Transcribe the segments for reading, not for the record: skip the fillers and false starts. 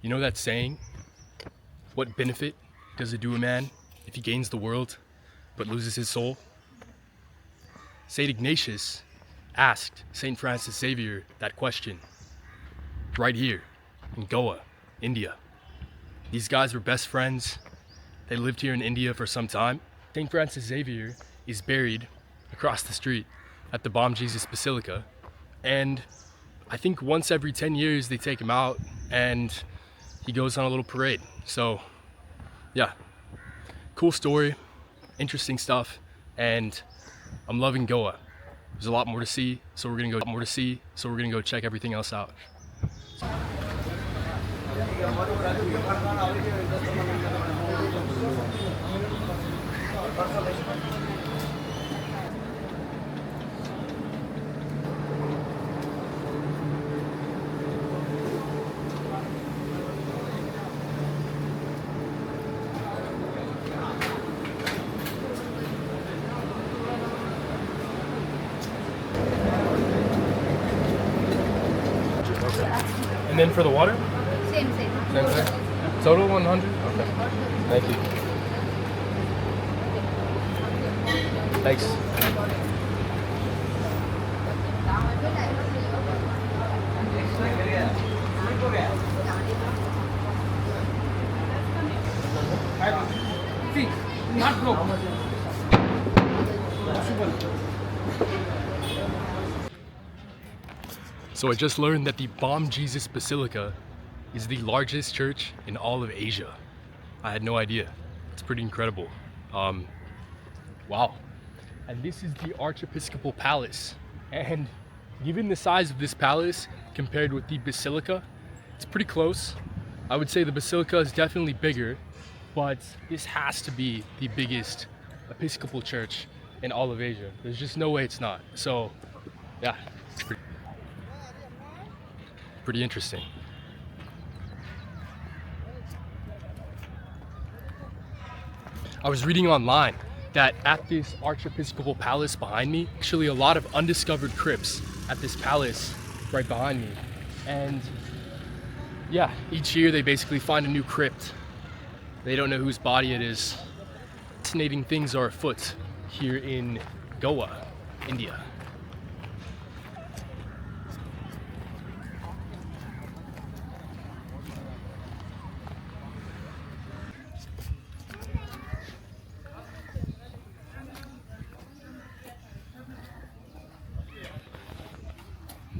You know that saying, what benefit does it do a man if he gains the world but loses his soul? St. Ignatius asked St. Francis Xavier that question right here in Goa, India. These guys were best friends. They lived here in India for some time. St. Francis Xavier is buried across the street at the Bom Jesus Basilica, and I think once every 10 years they take him out and he goes on a little parade. So yeah, cool story, interesting stuff, and I'm loving Goa. There's a lot more to see, so we're gonna go check everything else out. And then for the water? Same. Same thing? Total 100? Okay. Thank you. Thanks. Not broke. So I just learned that the Bom Jesus Basilica is the largest church in all of Asia. I had no idea. It's pretty incredible. Wow. And this is the Archiepiscopal Palace. And given the size of this palace compared with the Basilica, it's pretty close. I would say the Basilica is definitely bigger, but this has to be the biggest Episcopal church in all of Asia. There's just no way it's not. So yeah, it's pretty interesting. I was reading online that at this Archiepiscopal Palace behind me, actually a lot of undiscovered crypts at this palace right behind me. And yeah, each year they basically find a new crypt. They don't know whose body it is. Fascinating things are afoot here in Goa, India.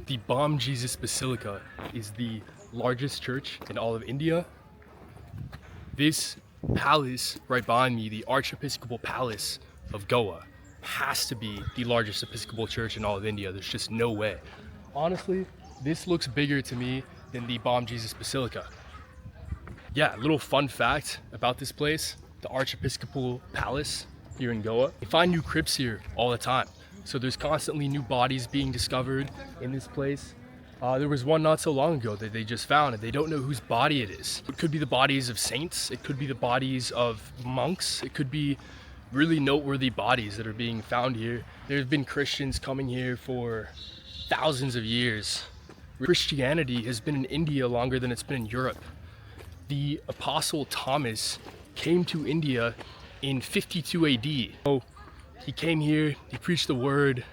The Bom Jesus Basilica is the largest church in all of India. This palace right behind me, the Archiepiscopal Palace of Goa, has to be the largest Episcopal church in all of India. There's just no way. Honestly, this looks bigger to me than the Bom Jesus Basilica. Yeah, little fun fact about this place, the Archiepiscopal Palace here in Goa. You find new crypts here all the time. So there's constantly new bodies being discovered in this place. There was one not so long ago that they just found, and they don't know whose body it is. It could be the bodies of saints, it could be the bodies of monks, it could be really noteworthy bodies that are being found here. There's been Christians coming here for thousands of years. Christianity has been in India longer than it's been in Europe. The Apostle Thomas came to India in 52 AD. So he came here, he preached the word.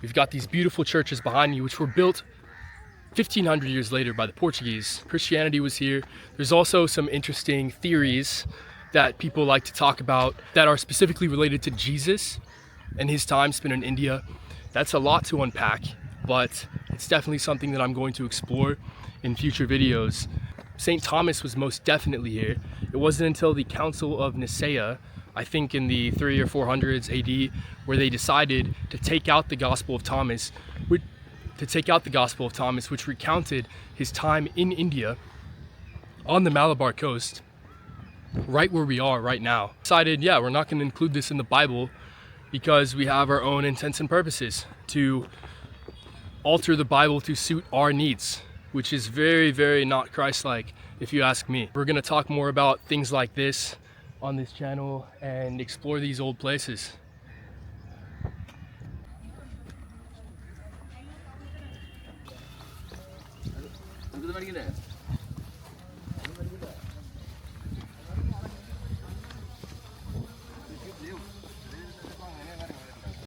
We've got these beautiful churches behind me, which were built 1,500 years later by the Portuguese. Christianity was here. There's also some interesting theories that people like to talk about that are specifically related to Jesus and his time spent in India. That's a lot to unpack, but it's definitely something that I'm going to explore in future videos. St. Thomas was most definitely here. It wasn't until the Council of Nicaea, I think in the 300s or 400s AD, where they decided to take out the Gospel of Thomas, which recounted his time in India on the Malabar coast, right where we are right now. Decided, yeah, we're not going to include this in the Bible because we have our own intents and purposes to alter the Bible to suit our needs, which is very, very not Christ-like, if you ask me. We're going to talk more about things like this on this channel and explore these old places.